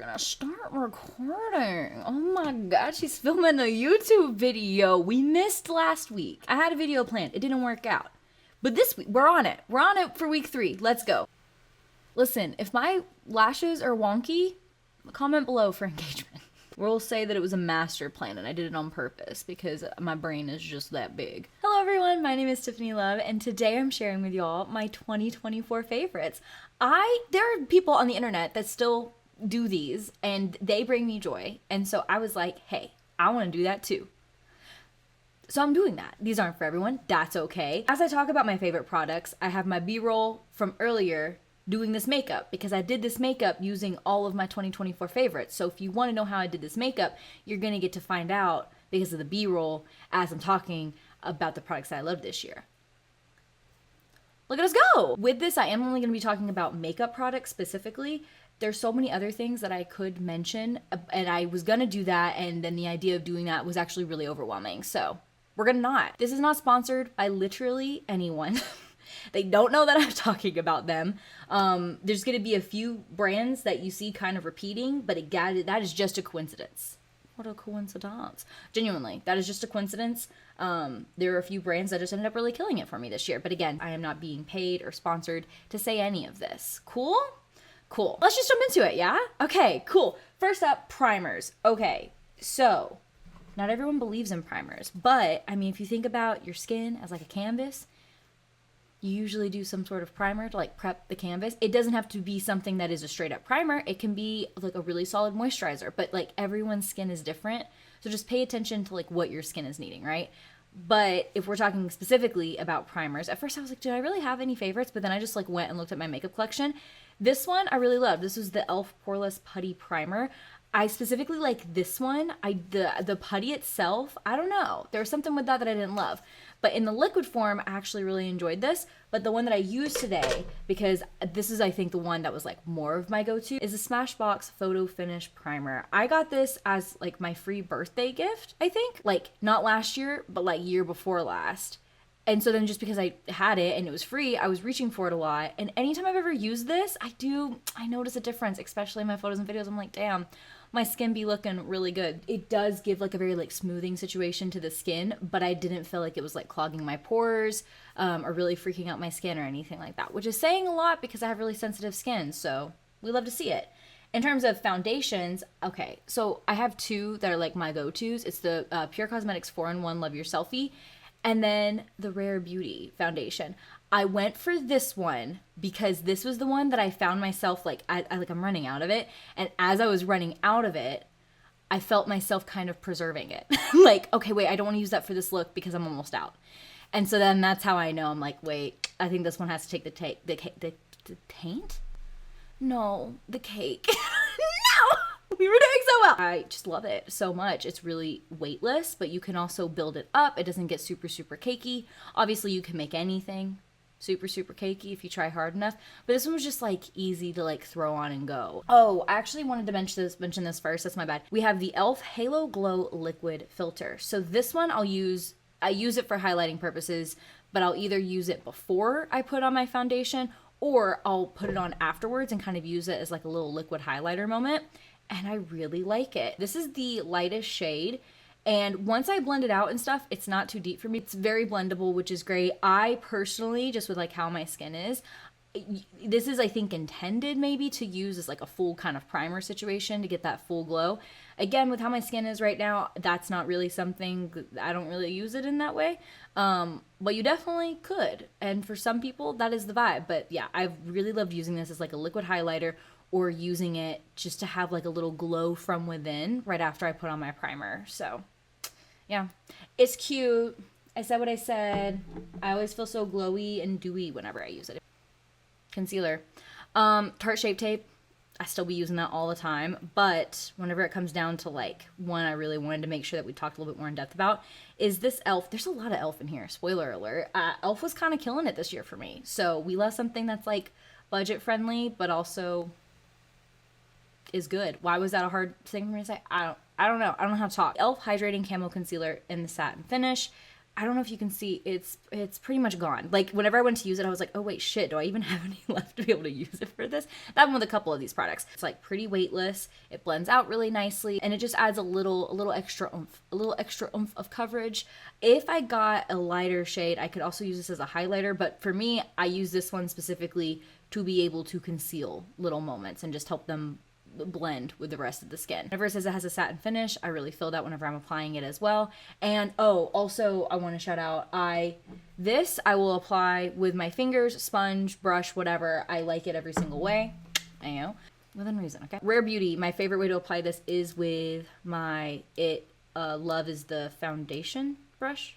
gonna start recording. Oh my god, she's filming a YouTube video. We missed last week. I had a video planned. It didn't work out. But this week, we're on it. We're on it for week 3. Let's go. Listen, if my lashes are wonky, comment below for engagement. We'll say that it was a master plan and I did it on purpose because my brain is just that big. Hello everyone, my name is Tiffany Love and today I'm sharing with y'all my 2024 favorites. There are people on the internet that still do these and they bring me joy, and so I was like, hey, I want to do that too. So I'm doing that. These aren't for everyone, that's okay. As I talk about my favorite products, I have my B-roll from earlier doing this makeup because I did this makeup using all of my 2024 favorites. So if you want to know how I did this makeup, you're going to get to find out because of the B-roll as I'm talking about the products that I love this year. Look at us go! With this, I am only going to be talking about makeup products specifically. There's so many other things that I could mention, and I was going to do that, and then the idea of doing that was actually really overwhelming. So we're going to not. This is not sponsored by literally anyone. They don't know that I'm talking about them. There's going to be a few brands that you see kind of repeating, but that is just a coincidence. What a coincidence. Genuinely, that is just a coincidence. There are a few brands that just ended up really killing it for me this year. But again, I am not being paid or sponsored to say any of this. Cool? Cool. Let's just jump into it, yeah? Okay, cool. First up, primers. Okay, so not everyone believes in primers, but I mean, if you think about your skin as like a canvas, you usually do some sort of primer to like prep the canvas. It doesn't have to be something that is a straight up primer. It can be like a really solid moisturizer, but like everyone's skin is different. So just pay attention to like what your skin is needing, right? But if we're talking specifically about primers, at first I was like, do I really have any favorites? But then I just like went and looked at my makeup collection. This one I really loved. This was the e.l.f. Poreless Putty Primer. I specifically like this one. The putty itself, I don't know. There was something with that I didn't love. But in the liquid form, I actually really enjoyed this. But the one that I used today, because this is, I think, the one that was like more of my go-to, is the Smashbox Photo Finish Primer. I got this as like my free birthday gift, I think. Like not last year, but like year before last. And so then just because I had it and it was free, I was reaching for it a lot. And anytime I've ever used this, I notice a difference, especially in my photos and videos. I'm like, damn, my skin be looking really good. It does give like a very like smoothing situation to the skin, but I didn't feel like it was like clogging my pores or really freaking out my skin or anything like that, which is saying a lot because I have really sensitive skin. So we love to see it. In terms of foundations, okay, so I have 2 that are like my go-tos. It's the Pure Cosmetics 4-in-1 Love Your Selfie, and then the Rare Beauty foundation. I went for this one because this was the one that I found myself like, I'm running out of it. And as I was running out of it, I felt myself kind of preserving it. Like, okay, wait, I don't want to use that for this look because I'm almost out. And so then that's how I know. I'm like, wait, I think this one has to take the taint? No, the cake. No! We were doing so well. I just love it so much. It's really weightless, but you can also build it up. It doesn't get super, super cakey. Obviously, you can make anything super, super cakey if you try hard enough. But this one was just like easy to like throw on and go. Oh, I actually wanted to mention this first. That's my bad. We have the e.l.f. Halo Glow Liquid Filter. So this one I use it for highlighting purposes, but I'll either use it before I put on my foundation or I'll put it on afterwards and kind of use it as like a little liquid highlighter moment. And I really like it. This is the lightest shade. And once I blend it out and stuff, it's not too deep for me. It's very blendable, which is great. I personally, just with like how my skin is, this is, I think, intended maybe to use as like a full kind of primer situation to get that full glow. Again, with how my skin is right now, that's not really something, I don't really use it in that way. But you definitely could. And for some people, that is the vibe. But yeah, I've really loved using this as like a liquid highlighter or using it just to have like a little glow from within right after I put on my primer. So yeah, it's cute. I said what I said. I always feel so glowy and dewy whenever I use it. Concealer. Tarte Shape Tape. I still be using that all the time, but whenever it comes down to like one I really wanted to make sure that we talked a little bit more in depth about is this e.l.f. There's a lot of e.l.f. in here. Spoiler alert. e.l.f. was kind of killing it this year for me. So we love something that's like budget friendly, but also is good. Why was that a hard thing for me to say? I don't know. I don't know how to talk. e.l.f. Hydrating Camo Concealer in the satin finish. I don't know if you can see, it's pretty much gone. Like, whenever I went to use it, I was like, oh wait, shit, do I even have any left to be able to use it for this? That one with a couple of these products. It's like pretty weightless, it blends out really nicely, and it just adds a little extra oomph of coverage. If I got a lighter shade, I could also use this as a highlighter, but for me, I use this one specifically to be able to conceal little moments and just help them blend with the rest of the skin. Whenever it says it has a satin finish, I really feel that whenever I'm applying it as well. And oh, also I want to shout out, this I will apply with my fingers, sponge, brush, whatever. I like it every single way. I know, within reason, okay? Rare Beauty, my favorite way to apply this is with my Love is the foundation brush.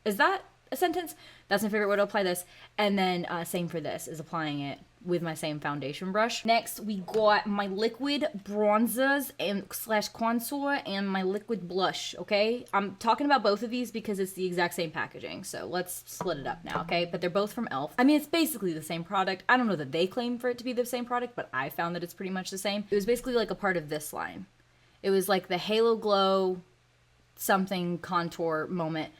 Is that a sentence? That's my favorite way to apply this. And then same for this, is applying it with my same foundation brush. Next, we got my liquid bronzers and / contour and my liquid blush, okay? I'm talking about both of these because it's the exact same packaging, so let's split it up now, okay? But they're both from e.l.f. I mean, it's basically the same product. I don't know that they claim for it to be the same product, but I found that it's pretty much the same. It was basically like a part of this line. It was like the Halo Glow something contour moment,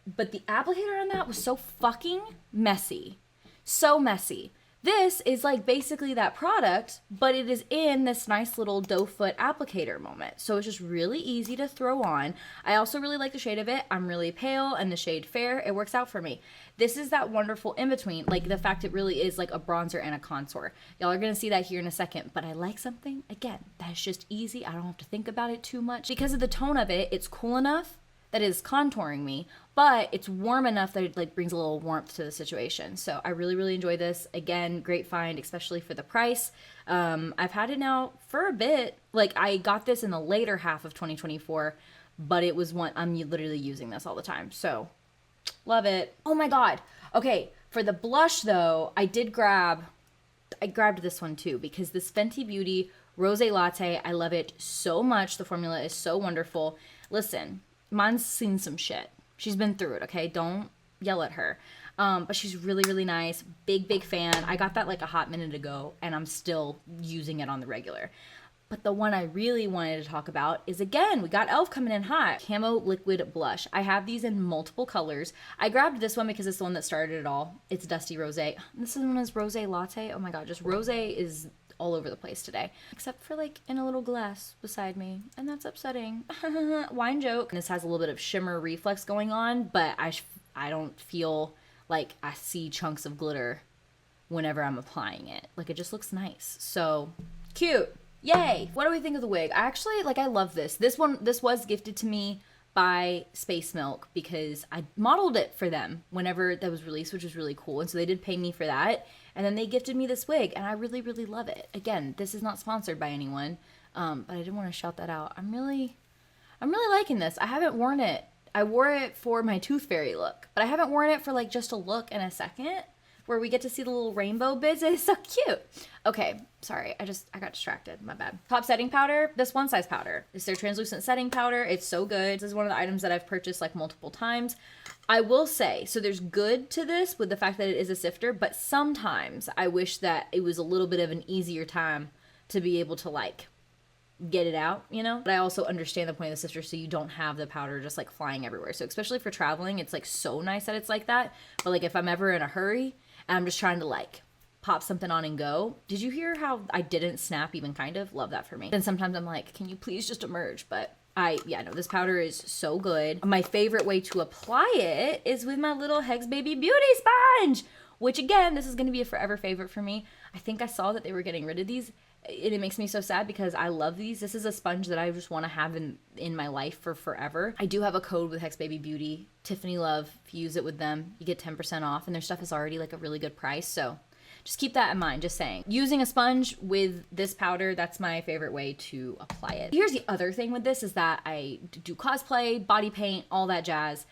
but the applicator on that was so fucking messy. So messy. This is like basically that product, but it is in this nice little doe foot applicator moment. So it's just really easy to throw on. I also really like the shade of it. I'm really pale and the shade fair. It works out for me. This is that wonderful in between, like the fact it really is like a bronzer and a contour. Y'all are gonna see that here in a second, but I like something, again, that's just easy. I don't have to think about it too much. Because of the tone of it, it's cool enough that is contouring me, but it's warm enough that it like brings a little warmth to the situation. So I really, really enjoy this. Again, great find, especially for the price. I've had it now for a bit. Like, I got this in the later half of 2024, but it was one, I'm literally using this all the time. So love it. Oh my God. Okay. For the blush though, I grabbed this one too, because this Fenty Beauty Rosé Latte, I love it so much. The formula is so wonderful. Listen, Mom's seen some shit. She's been through it, okay? Don't yell at her. But she's really, really nice. Big fan. I got that like a hot minute ago, and I'm still using it on the regular. But the one I really wanted to talk about is, again, we got e.l.f. coming in hot. Camo Liquid Blush. I have these in multiple colors. I grabbed this one because it's the one that started it all. It's Dusty Rosé. This one is Rosé Latte. Oh my God, just rosé is all over the place today, except for like in a little glass beside me, and that's upsetting. Wine joke. This has a little bit of shimmer reflex going on, but I don't feel like I see chunks of glitter whenever I'm applying it. Like, it just looks nice. So cute. Yay. What do we think of the wig? I actually, like, I love this. This was gifted to me by Space Milk because I modeled it for them whenever that was released, which was really cool. And so they did pay me for that. And then they gifted me this wig, and I really, really love it. Again, this is not sponsored by anyone, but I did want to shout that out. I'm really liking this. I haven't worn it. I wore it for my Tooth Fairy look, but I haven't worn it for like just a look in a second where we get to see the little rainbow bits. It's so cute. Okay, sorry. I got distracted. My bad. Top setting powder. This One Size powder. It's their translucent setting powder. It's so good. This is one of the items that I've purchased like multiple times. I will say, so there's good to this with the fact that it is a sifter, but sometimes I wish that it was a little bit of an easier time to be able to like get it out, you know? But I also understand the point of the sifter so you don't have the powder just like flying everywhere. So especially for traveling, it's like so nice that it's like that. But like if I'm ever in a hurry and I'm just trying to like pop something on and go. Did you hear how I didn't snap even kind of? Love that for me. Then sometimes I'm like, can you please just emerge? But yeah, no, this powder is so good. My favorite way to apply it is with my little Hex Baby Beauty Sponge, which again, this is going to be a forever favorite for me. I think I saw that they were getting rid of these. It makes me so sad because I love these. This is a sponge that I just want to have in my life for forever. I do have a code with Hex Baby Beauty, Tiffany Love. If you use it with them, you get 10% off, and their stuff is already like a really good price. So just keep that in mind, just saying. Using a sponge with this powder, that's my favorite way to apply it. Here's the other thing with this is that I do cosplay, body paint, all that jazz.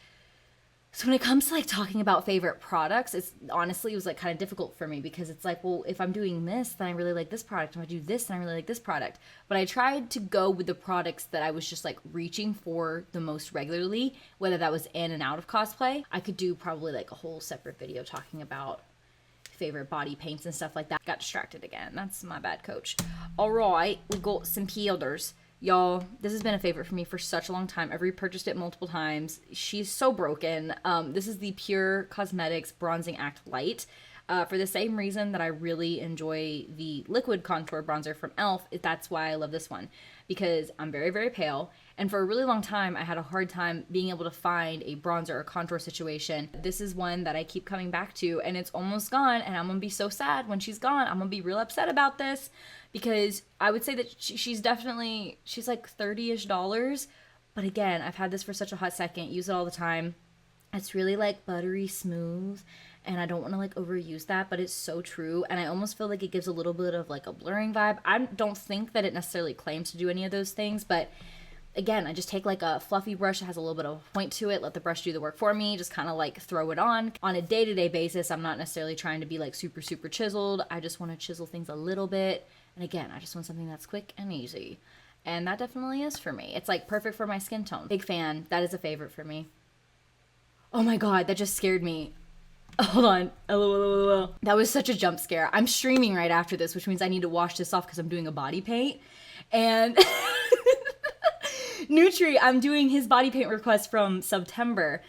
So when it comes to like talking about favorite products, it was like kind of difficult for me because it's like, well, if I'm doing this, then I really like this product. If I do this, then I really like this product. But I tried to go with the products that I was just like reaching for the most regularly, whether that was in and out of cosplay. I could do probably like a whole separate video talking about favorite body paints and stuff like that. Got distracted again. That's my bad, coach. All right, we got some powders. Y'all, this has been a favorite for me for such a long time. I've repurchased it multiple times. She's so broken. This is the Pure Cosmetics Bronzing Act Light. For the same reason that I really enjoy the liquid contour bronzer from e.l.f., that's why I love this one. Because I'm very, very pale. And for a really long time, I had a hard time being able to find a bronzer or contour situation. This is one that I keep coming back to, and it's almost gone, and I'm gonna be so sad when she's gone. I'm gonna be real upset about this, because I would say that she's like $30-ish. But again, I've had this for such a hot second, use it all the time. It's really like buttery smooth, and I don't want to like overuse that, but it's so true. And I almost feel like it gives a little bit of like a blurring vibe. I don't think that it necessarily claims to do any of those things, but again, I just take like a fluffy brush that has a little bit of a point to it, let the brush do the work for me, just kind of like throw it on. On a day-to-day basis, I'm not necessarily trying to be like super, super chiseled. I just want to chisel things a little bit. And again, I just want something that's quick and easy. And that definitely is for me. It's like perfect for my skin tone. Big fan. That is a favorite for me. Oh my God, that just scared me. Hold on. That was such a jump scare. I'm streaming right after this, which means I need to wash this off because I'm doing a body paint. And Nutri, I'm doing his body paint request from September.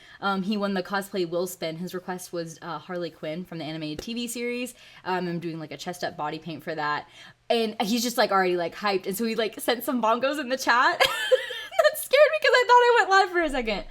He won the cosplay Will Spin. His request was Harley Quinn from the animated TV series. I'm doing like a chest up body paint for that. And he's just like already like hyped. And so he like sent some bongos in the chat. That scared me because I thought I went live for a second.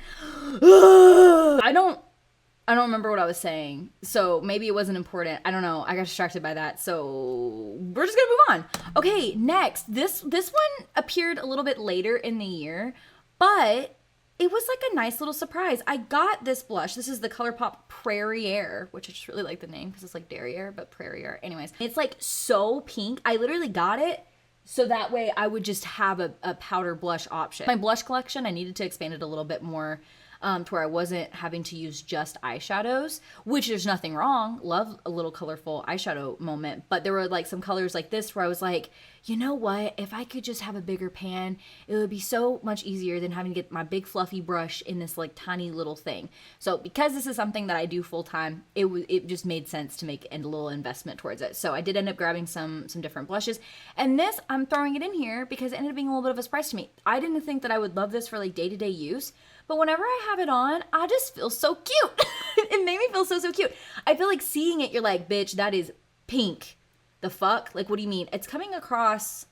I don't remember what I was saying, so maybe it wasn't important. I don't know. I got distracted by that, so we're just gonna move on. Okay, next. This one appeared a little bit later in the year, but it was like a nice little surprise. I got this blush. This is the ColourPop Prairie Air, which I just really like the name because it's like derriere, but Prairie Air. Anyways, it's like so pink. I literally got it so that way I would just have a powder blush option. My blush collection, I needed to expand it a little bit more to where I wasn't having to use just eyeshadows, which there's nothing wrong. Love a little colorful eyeshadow moment. But there were like some colors like this where I was like, you know what? If I could just have a bigger pan, it would be so much easier than having to get my big fluffy brush in this like tiny little thing. So because this is something that I do full time, it just made sense to make a little investment towards it. So I did end up grabbing some different blushes. And this, I'm throwing it in here because it ended up being a little bit of a surprise to me. I didn't think that I would love this for like day-to-day use. But whenever I have it on, I just feel so cute. It made me feel so cute. I feel like seeing it, you're like, bitch, that is pink. The fuck? Like, what do you mean? It's coming across,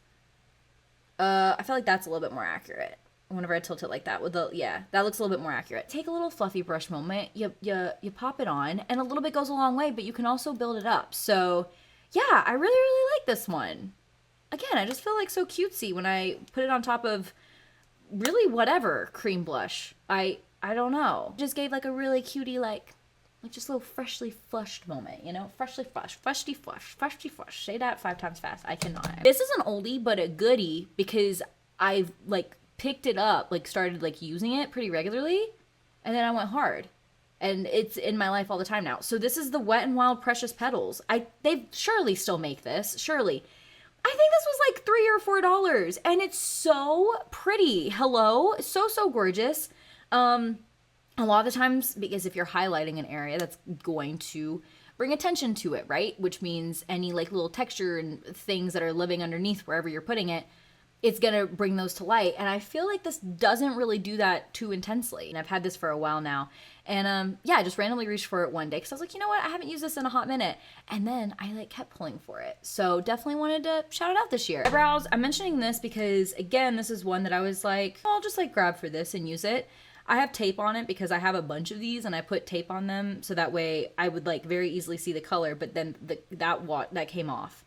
I feel like that's a little bit more accurate. Whenever I tilt it like that, that looks a little bit more accurate. Take a little fluffy brush moment, you pop it on, and a little bit goes a long way, but you can also build it up. So, yeah, I really, really like this one. Again, I just feel like so cutesy when I put it on top of really whatever cream blush. I don't know. Just gave like a really cutie like just a little freshly flushed moment, you know? Freshly flushed, freshly flushed. Say that 5 times fast. I cannot. This is an oldie but a goodie because I've like picked it up, like started like using it pretty regularly, and then I went hard. And it's in my life all the time now. So this is the Wet n Wild Precious Petals. They surely still make this. Surely. I think this was like $3 or $4, and it's so pretty. Hello, so gorgeous. A lot of the times, because if you're highlighting an area, that's going to bring attention to it, right? Which means any like little texture and things that are living underneath wherever you're putting it, it's gonna bring those to light. And I feel like this doesn't really do that too intensely. And I've had this for a while now. And yeah, I just randomly reached for it one day because I was like, you know what? I haven't used this in a hot minute. And then I like kept pulling for it. So definitely wanted to shout it out this year. Eyebrows, I'm mentioning this because again, this is one that I was like, I'll just like grab for this and use it. I have tape on it because I have a bunch of these and I put tape on them so that way I would like very easily see the color, but then that came off.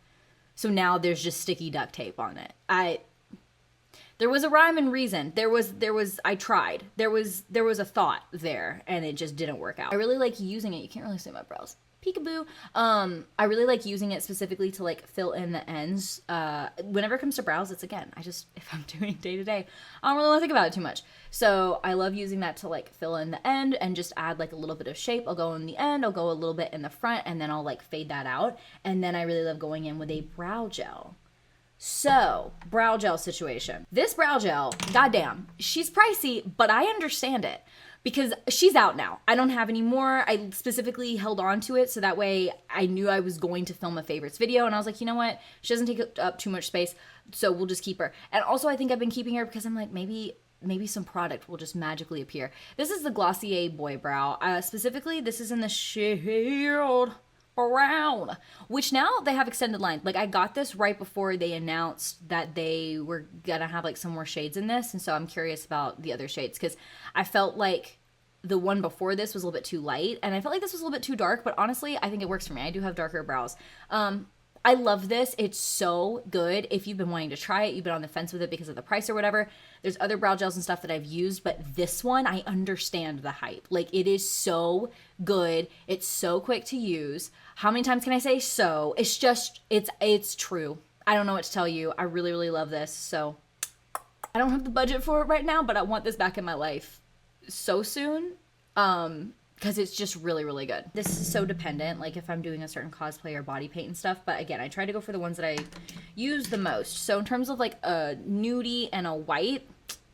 So now there's just sticky duct tape on it. There was a rhyme and reason. I tried. There was a thought there and it just didn't work out. I really like using it. You can't really see my brows. Peekaboo. I really like using it specifically to like fill in the ends. Whenever it comes to brows, it's again, if I'm doing day to day, I don't really want to think about it too much. So I love using that to like fill in the end and just add like a little bit of shape. I'll go in the end, I'll go a little bit in the front, and then I'll like fade that out. And then I really love going in with a brow gel. So, brow gel situation. This brow gel, goddamn, she's pricey, but I understand it. because she's out now. I don't have any more. I specifically held on to it so that way I knew I was going to film a favorites video, and I was like, you know what? She doesn't take up too much space, so we'll just keep her. And also I think I've been keeping her because I'm like, maybe some product will just magically appear. This is the Glossier Boy Brow. Specifically, this is in the shade Brown, which now they have extended lines. Like, I got this right before they announced that they were gonna have like some more shades in this, and so I'm curious about the other shades because I felt like the one before this was a little bit too light, and I felt like this was a little bit too dark, but honestly, I think it works for me. I do have darker brows. I love this. It's so good. If you've been wanting to try it, you've been on the fence with it because of the price or whatever, there's other brow gels and stuff that I've used, but this one, I understand the hype. Like, it is so good. It's so quick to use. How many times can I say so? It's just, it's true. I don't know what to tell you. I really, really love this. So I don't have the budget for it right now, but I want this back in my life so soon. Because it's just really, really good. This is so dependent, like if I'm doing a certain cosplay or body paint and stuff, but again, I try to go for the ones that I use the most. So in terms of like a nudie and a white,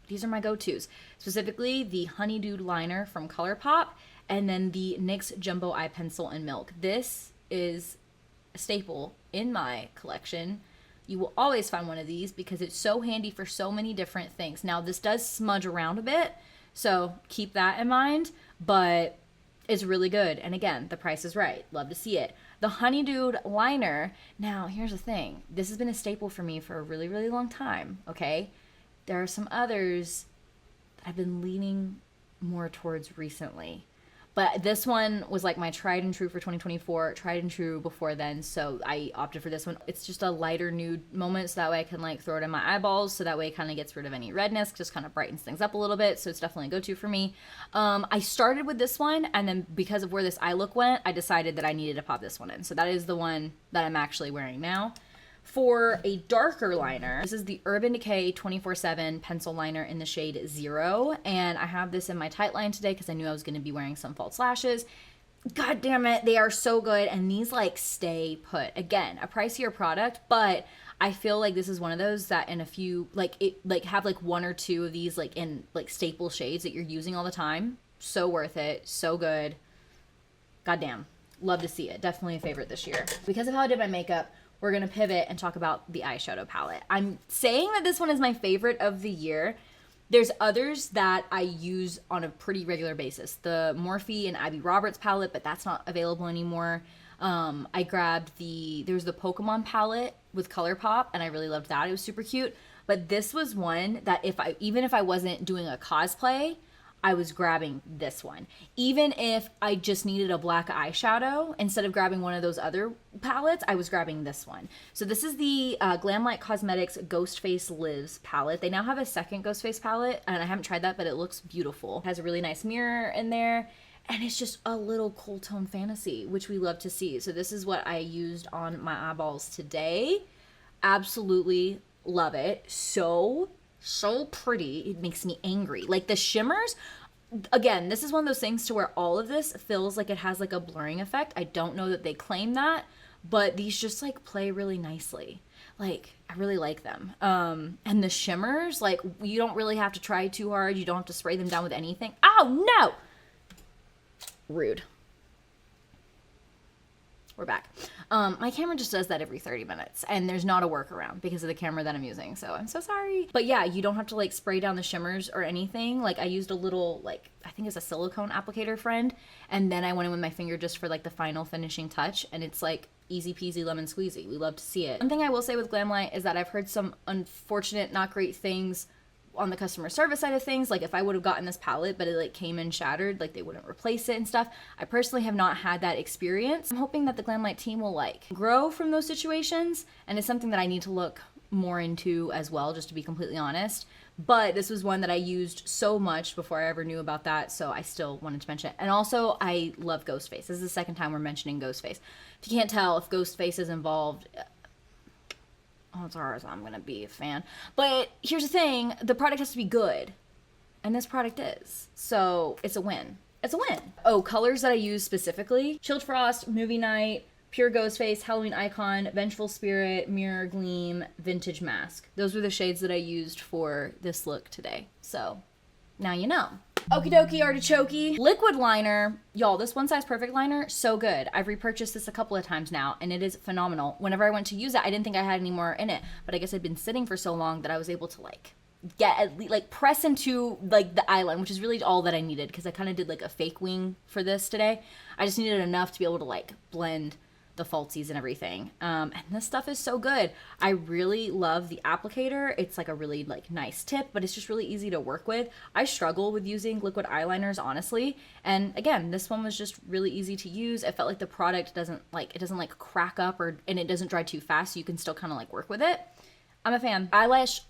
these are my go-tos. Specifically, the Honeydew liner from ColourPop, and then the NYX Jumbo Eye Pencil in Milk. This is a staple in my collection. You will always find one of these because it's so handy for so many different things. Now, this does smudge around a bit, so keep that in mind, but it's really good. And again, the price is right. Love to see it. The Honeydew liner. Now, here's the thing. This has been a staple for me for a really, really long time, okay? There are some others that I've been leaning more towards recently. But this one was like my tried and true for 2024, tried and true before then, so I opted for this one. It's just a lighter nude moment, so that way I can like throw it in my eyeballs, so that way it kind of gets rid of any redness, just kind of brightens things up a little bit, so it's definitely a go-to for me. I started with this one, and then because of where this eye look went, I decided that I needed to pop this one in. So that is the one that I'm actually wearing now. For a darker liner, this is the Urban Decay 24/7 pencil liner in the shade 0, and I have this in my tight line today because I knew I was going to be wearing some false lashes. God damn it, they are so good, and these like stay put. Again, a pricier product, but I feel like this is one of those that in a few, like it, like have like one or two of these like in like staple shades that you're using all the time. So worth it, so good. Goddamn, love to see it. Definitely a favorite this year. Because of how I did my makeup, we're going to pivot and talk about the eyeshadow palette. I'm saying that this one is my favorite of the year. There's others that I use on a pretty regular basis. The Morphe and Abby Roberts palette, but that's not available anymore. I grabbed there's the Pokemon palette with ColourPop, and I really loved that. It was super cute. But this was one that even if I wasn't doing a cosplay, I was grabbing this one. Even if I just needed a black eyeshadow, instead of grabbing one of those other palettes, I was grabbing this one. So this is the Glamlight Cosmetics Ghostface Lives palette. They now have a second Ghostface palette, and I haven't tried that, but it looks beautiful. It has a really nice mirror in there, and it's just a little cool tone fantasy, which we love to see. So this is what I used on my eyeballs today. Absolutely love it. So pretty. It makes me angry. Like the shimmers, again, this is one of those things to where all of this feels like it has like a blurring effect. I don't know that they claim that, but these just like play really nicely. Like, I really like them. And the shimmers, like, you don't really have to try too hard. You don't have to spray them down with anything. Oh no! Rude. We're back. My camera just does that every 30 minutes, and there's not a workaround because of the camera that I'm using, so I'm so sorry. But yeah, you don't have to like spray down the shimmers or anything. Like, I used a little, like, I think it's a silicone applicator friend, and then I went in with my finger just for like the final finishing touch, and it's like easy peasy lemon squeezy. We love to see it. One thing I will say with Glamlight is that I've heard some unfortunate, not great things on the customer service side of things. Like, if I would have gotten this palette but it like came in shattered, like they wouldn't replace it and stuff. I personally have not had that experience. I'm hoping that the Glamlight team will like grow from those situations, and it's something that I need to look more into as well, just to be completely honest. But this was one that I used so much before I ever knew about that, so I still wanted to mention it. And also, I love Ghostface. This is the second time we're mentioning Ghostface. If you can't tell, if Ghostface is involved, odds are I'm gonna be a fan. But here's the thing, the product has to be good, and this product is, so it's a win. It's a win. Oh, colors that I use specifically: Chilled Frost, Movie Night, Pure Ghostface, Halloween Icon, Vengeful Spirit, Mirror Gleam, Vintage Mask. Those were the shades that I used for this look today, so now you know. Okie dokie artichoke. Liquid liner. Y'all, this One Size Perfect liner, so good. I've repurchased this a couple of times now, and it is phenomenal. Whenever I went to use it, I didn't think I had any more in it, but I guess I'd been sitting for so long that I was able to like get at least, like press into like the eyeline, which is really all that I needed because I kind of did like a fake wing for this today. I just needed enough to be able to like blend the falsies and everything. And this stuff is so good. I really love the applicator. It's like a really like nice tip, but it's just really easy to work with. I struggle with using liquid eyeliners, honestly. And again, this one was just really easy to use. It felt like the product doesn't like crack up and it doesn't dry too fast. So you can still kind of like work with it. I'm a fan. Eyelash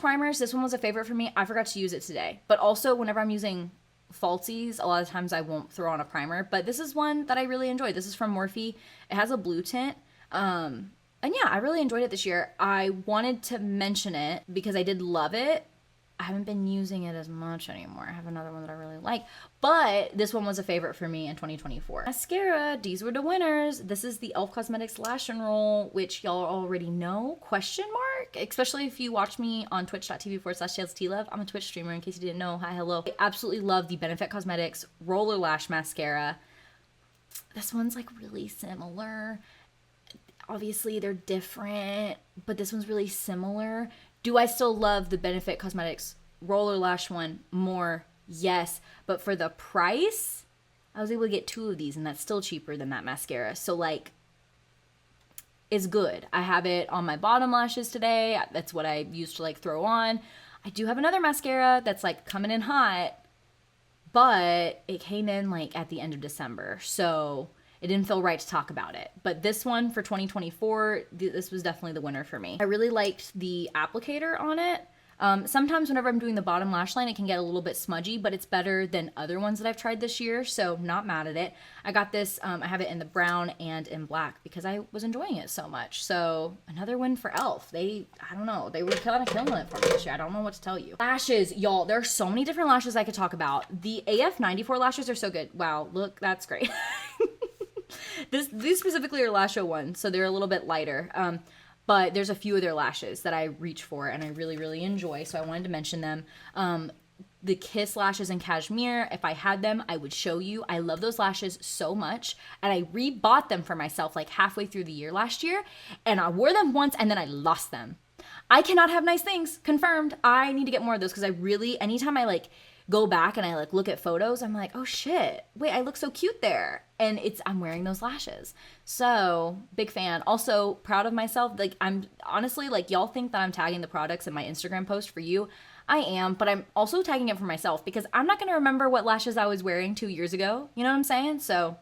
primers. This one was a favorite for me. I forgot to use it today, but also whenever I'm using falsies, a lot of times I won't throw on a primer, but this is one that I really enjoyed. This is from Morphe. It has a blue tint. And yeah, I really enjoyed it this year. I wanted to mention it because I did love it. I haven't been using it as much anymore. I have another one that I really like, but this one was a favorite for me in 2024. Mascara, these were the winners. This is the e.l.f. Cosmetics Lash and Roll, which y'all already know, question mark, especially if you watch me on twitch.tv/TLSTLove. I'm a Twitch streamer in case you didn't know. Hi, hello. I absolutely love the Benefit Cosmetics Roller Lash Mascara. This one's like really similar. Obviously they're different, but this one's really similar. Do I still love the Benefit Cosmetics Roller Lash one more? Yes. But for the price, I was able to get 2 of these, and that's still cheaper than that mascara. So, like, it's good. I have it on my bottom lashes today. That's what I used to, like, throw on. I do have another mascara that's, like, coming in hot, but it came in, like, at the end of December. So it didn't feel right to talk about it. But this one for 2024, this was definitely the winner for me. I really liked the applicator on it. Sometimes whenever I'm doing the bottom lash line, it can get a little bit smudgy, but it's better than other ones that I've tried this year, so not mad at it. I got this, I have it in the brown and in black because I was enjoying it so much. So another win for e.l.f. I don't know, they were kind of killing it for me this year. I don't know what to tell you. Lashes, y'all, there are so many different lashes I could talk about. The AF94 lashes are so good. Wow, look, that's great. These specifically are Lash 01, so they're a little bit lighter. But there's a few of their lashes that I reach for and I really, really enjoy, so I wanted to mention them. The Kiss lashes in Cashmere, if I had them, I would show you. I love those lashes so much, and I rebought them for myself like halfway through the year last year, and I wore them once and then I lost them. I cannot have nice things, confirmed. I need to get more of those because I really, anytime I like go back and I like look at photos, I'm like, oh shit, wait, I look so cute there. And I'm wearing those lashes. So big fan. Also proud of myself. Like, I'm honestly, like, y'all think that I'm tagging the products in my Instagram post for you. I am, but I'm also tagging it for myself because I'm not going to remember what lashes I was wearing 2 years ago. You know what I'm saying? So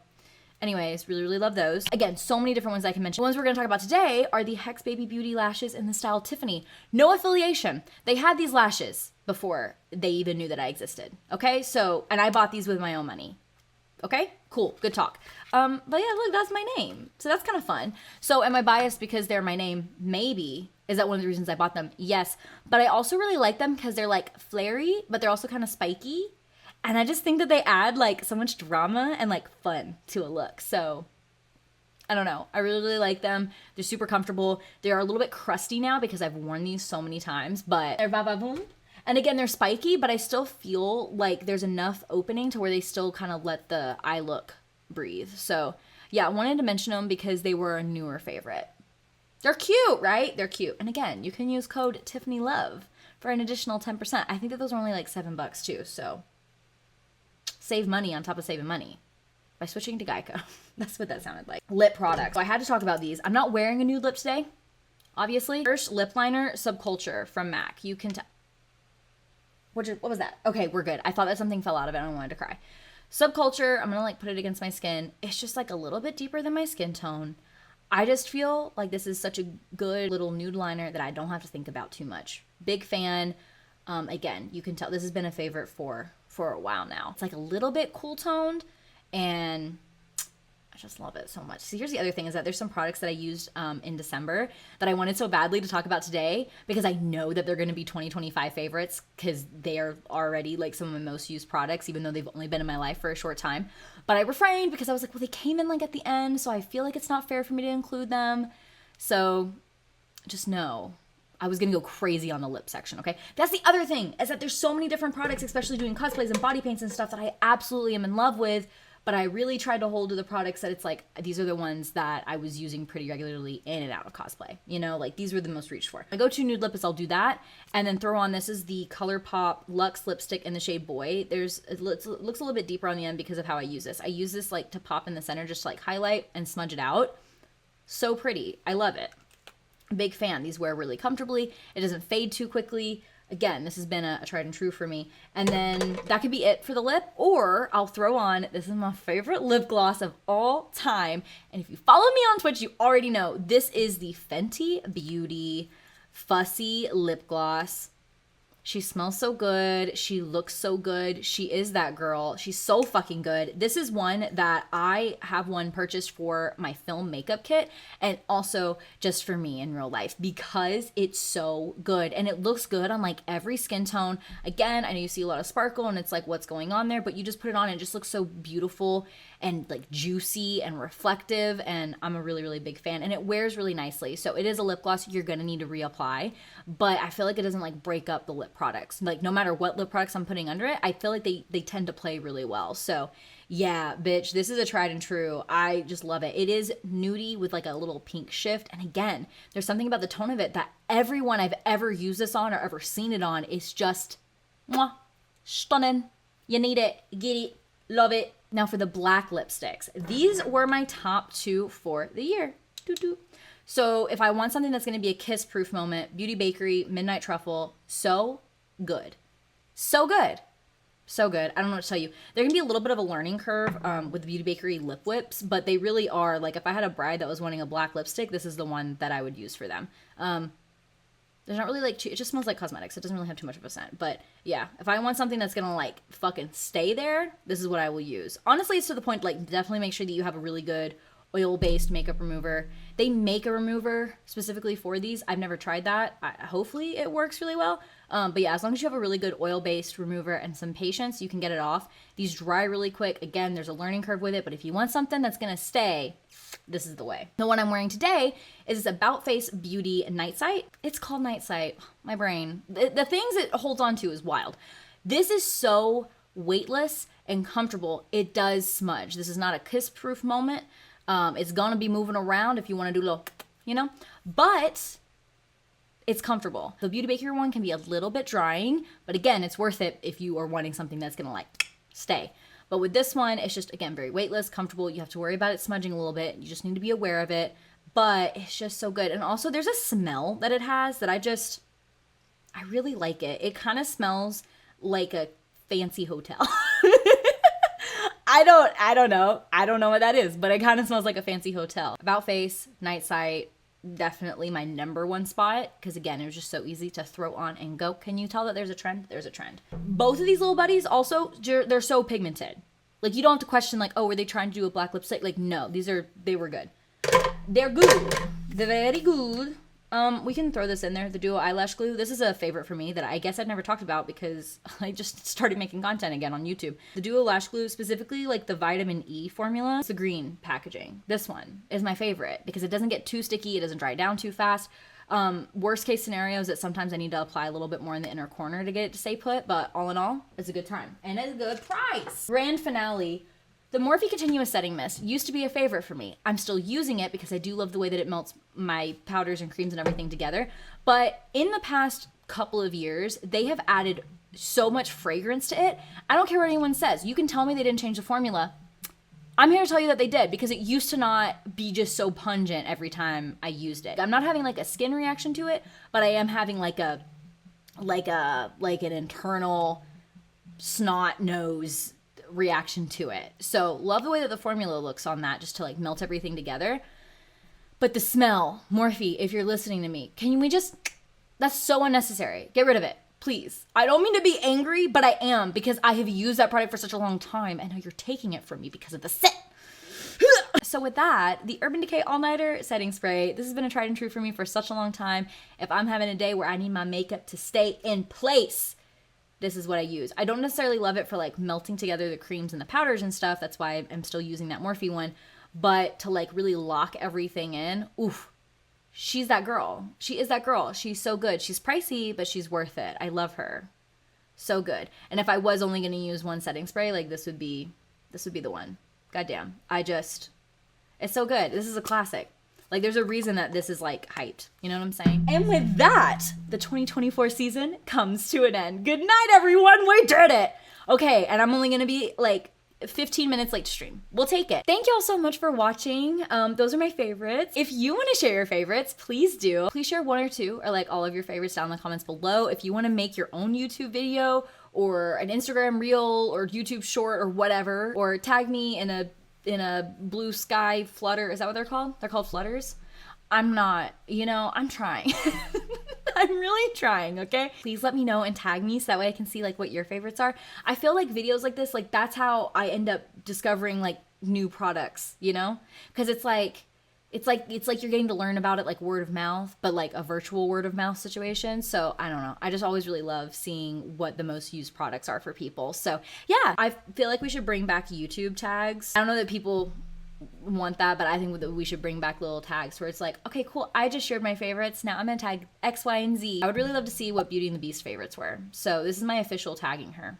anyways, really, really love those. Again, so many different ones I can mention. The ones we're going to talk about today are the Hex Baby Beauty lashes in the style Tiffany. No affiliation. They had these lashes before they even knew that I existed. Okay? So, and I bought these with my own money. Okay? Cool. Good talk. But yeah, look, that's my name. So that's kind of fun. So am I biased because they're my name? Maybe. Is that one of the reasons I bought them? Yes. But I also really like them because they're like flary, but they're also kind of spiky. And I just think that they add like so much drama and like fun to a look. So I don't know. I really, really like them. They're super comfortable. They are a little bit crusty now because I've worn these so many times, but they're va-va-voom. And again, they're spiky, but I still feel like there's enough opening to where they still kind of let the eye look breathe. So yeah, I wanted to mention them because they were a newer favorite. They're cute, right? They're cute. And again, you can use code TiffanyLove for an additional 10%. I think that those are only like $7 too. So save money on top of saving money by switching to Geico. That's what that sounded like. Lip products. So I had to talk about these. I'm not wearing a nude lip today, obviously. First, lip liner, Subculture from MAC. You can what was that? Okay, we're good. I thought that something fell out of it and I wanted to cry. Subculture, I'm gonna like put it against my skin. It's just like a little bit deeper than my skin tone. I just feel like this is such a good little nude liner that I don't have to think about too much. Big fan. Again, you can tell this has been a favorite for a while now. It's like a little bit cool toned and I just love it so much. So here's the other thing is that there's some products that I used in December that I wanted so badly to talk about today because I know that they're going to be 2025 favorites because they are already like some of my most used products, even though they've only been in my life for a short time. But I refrained because I was like, well, they came in like at the end, so I feel like it's not fair for me to include them. So just know I was gonna go crazy on the lip section, okay? That's the other thing, is that there's so many different products, especially doing cosplays and body paints and stuff, that I absolutely am in love with, but I really tried to hold to the products that it's like, these are the ones that I was using pretty regularly in and out of cosplay. You know, like these were the most reached for. My go-to nude lip is I'll do that, and then throw on, this is the ColourPop Luxe lipstick in the shade Boy. It looks a little bit deeper on the end because of how I use this. I use this like to pop in the center, just to, like highlight and smudge it out. So pretty. I love it. Big fan. These wear really comfortably. It doesn't fade too quickly. Again, this has been a tried and true for me. And then that could be it for the lip, or I'll throw on, this is my favorite lip gloss of all time. And if you follow me on Twitch, you already know this is the Fenty Beauty Fussy Lip Gloss. She smells so good. She looks so good. She is that girl. She's so fucking good. This is one that I have one purchased for my film makeup kit and also just for me in real life because it's so good and it looks good on like every skin tone. Again, I know you see a lot of sparkle and it's like what's going on there, but you just put it on and it just looks so beautiful and like juicy and reflective, and I'm a really, really big fan, and it wears really nicely. So it is a lip gloss you're gonna need to reapply, but I feel like it doesn't like break up the lip products. Like no matter what lip products I'm putting under it, I feel like they tend to play really well. So yeah, bitch, this is a tried and true. I just love it. It is nudie with like a little pink shift, and again, there's something about the tone of it that everyone I've ever used this on or ever seen it on is just mwah, stunning. You need it, get it, love it. Now for the black lipsticks. These were my top 2 for the year. Doo-doo. So if I want something that's going to be a kiss-proof moment, Beauty Bakery Midnight Truffle, so good. So good. So good. I don't know what to tell you. They're going to be a little bit of a learning curve with the Beauty Bakery lip whips, but they really are. Like if I had a bride that was wanting a black lipstick, this is the one that I would use for them. There's not really like, it just smells like cosmetics. It doesn't really have too much of a scent. But yeah, if I want something that's gonna like fucking stay there, this is what I will use. Honestly, it's to the point, like definitely make sure that you have a really good oil-based makeup remover. They make a remover specifically for these. I've never tried that. Hopefully it works really well. But yeah, as long as you have a really good oil-based remover and some patience, you can get it off. These dry really quick. Again, there's a learning curve with it, but if you want something that's gonna stay, this is the way. The one I'm wearing today is this About Face Beauty Night Sight. It's called Night Sight. My brain. The things it holds on to is wild. This is so weightless and comfortable. It does smudge. This is not a kiss-proof moment. It's gonna be moving around if you want to do a little, you know, but it's comfortable. The Beauty Bakery one can be a little bit drying, but again, it's worth it if you are wanting something that's gonna like stay. But with this one, it's just, again, very weightless, comfortable. You have to worry about it smudging a little bit. You just need to be aware of it, but it's just so good. And also there's a smell that it has that I really like it. It kind of smells like a fancy hotel. I don't know. I don't know what that is, but it kind of smells like a fancy hotel. About Face, Night Sight, definitely my #1 spot, because again, it was just so easy to throw on and go. Can you tell that there's a trend? There's a trend. Both of these little buddies also, they're so pigmented. Like you don't have to question like, oh, were they trying to do a black lipstick? Like no, they were good. They're good. They're very good. We can throw this in there, the Duo Eyelash Glue. This is a favorite for me that I guess I've never talked about because I just started making content again on YouTube. The Duo Lash Glue, specifically like the vitamin E formula, it's the green packaging. This one is my favorite because it doesn't get too sticky, it doesn't dry down too fast. Worst case scenario is that sometimes I need to apply a little bit more in the inner corner to get it to stay put, but all in all, it's a good time. And it's a good price. Grand finale. The Morphe Continuous Setting Mist used to be a favorite for me. I'm still using it because I do love the way that it melts my powders and creams and everything together. But in the past couple of years, they have added so much fragrance to it. I don't care what anyone says. You can tell me they didn't change the formula. I'm here to tell you that they did because it used to not be just so pungent every time I used it. I'm not having like a skin reaction to it, but I am having like an internal snot nose reaction to it. So love the way that the formula looks on that, just to like melt everything together. But the smell, Morphe, if you're listening to me, can we just, that's so unnecessary. Get rid of it, please. I don't mean to be angry, but I am because I have used that product for such a long time and now you're taking it from me because of the scent. So with that, the Urban Decay All Nighter Setting Spray, this has been a tried and true for me for such a long time. If I'm having a day where I need my makeup to stay in place, this is what I use. I don't necessarily love it for like melting together the creams and the powders and stuff. That's why I'm still using that Morphe one. But to like really lock everything in, oof, she's that girl. She is that girl. She's so good. She's pricey, but she's worth it. I love her. So good. And if I was only going to use one setting spray, like this would be the one. Goddamn. It's so good. This is a classic. Like, there's a reason that this is, like, hyped. You know what I'm saying? And with that, the 2024 season comes to an end. Good night, everyone. We did it. Okay, and I'm only going to be, like, 15 minutes late to stream. We'll take it. Thank you all so much for watching. Those are my favorites. If you want to share your favorites, please do. Please share one or two or, like, all of your favorites down in the comments below. If you want to make your own YouTube video or an Instagram reel or YouTube short or whatever, or tag me in a blue sky flutter. Is that what they're called? They're called flutters. I'm not, I'm trying. I'm really trying, okay? Please let me know and tag me so that way I can see like what your favorites are. I feel like videos like this, like that's how I end up discovering like new products, Because it's like you're getting to learn about it like word of mouth, but like a virtual word of mouth situation. So I don't know. I just always really love seeing what the most used products are for people. So yeah, I feel like we should bring back YouTube tags. I don't know that people want that, but I think that we should bring back little tags where it's like, okay, cool, I just shared my favorites. Now I'm gonna tag X, Y, and Z. I would really love to see what Beauty and the Beast favorites were. So this is my official tagging her.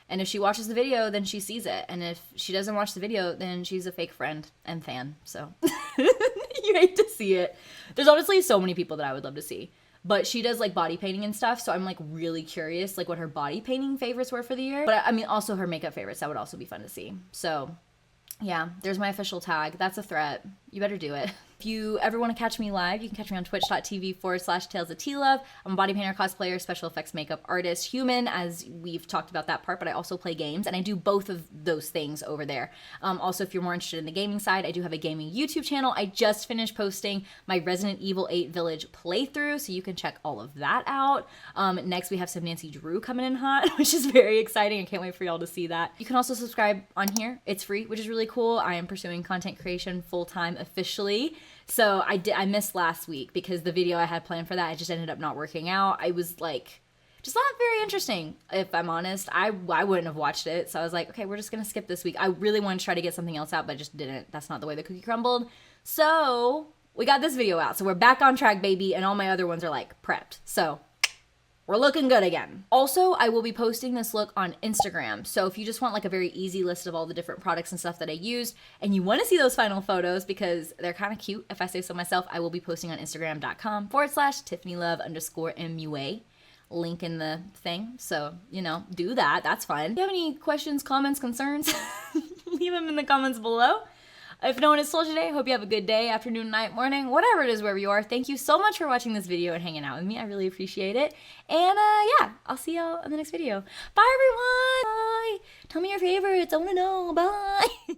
And if she watches the video, then she sees it. And if she doesn't watch the video, then she's a fake friend and fan. So you hate to see it. There's honestly so many people that I would love to see. But she does like body painting and stuff. So I'm like really curious like what her body painting favorites were for the year. But I mean also her makeup favorites. That would also be fun to see. So yeah, there's my official tag. That's a threat. You better do it. If you ever want to catch me live, you can catch me on twitch.tv/talesoftlove. I'm a body painter, cosplayer, special effects makeup artist, human, as we've talked about that part, but I also play games, and I do both of those things over there. Also, if you're more interested in the gaming side, I do have a gaming YouTube channel. I just finished posting my Resident Evil 8 Village playthrough, so you can check all of that out. Next, we have some Nancy Drew coming in hot, which is very exciting. I can't wait for y'all to see that. You can also subscribe on here. It's free, which is really cool. I am pursuing content creation full-time officially. So I missed last week because the video I had planned for that, it just ended up not working out. I was like, just not very interesting, if I'm honest. I wouldn't have watched it. So I was like, okay, we're just going to skip this week. I really wanted to try to get something else out, but I just didn't. That's not the way the cookie crumbled. So we got this video out. So we're back on track, baby. And all my other ones are like prepped. So we're looking good again. Also, I will be posting this look on Instagram. So if you just want like a very easy list of all the different products and stuff that I used, and you want to see those final photos because they're kind of cute, if I say so myself, I will be posting on Instagram.com/Tiffany Love_MUA. Link in the thing. So, do that. That's fun. If you have any questions, comments, concerns, leave them in the comments below. If no one has told you today, I hope you have a good day, afternoon, night, morning, whatever it is, wherever you are. Thank you so much for watching this video and hanging out with me. I really appreciate it. And yeah, I'll see y'all in the next video. Bye, everyone. Bye. Tell me your favorites. I want to know. Bye.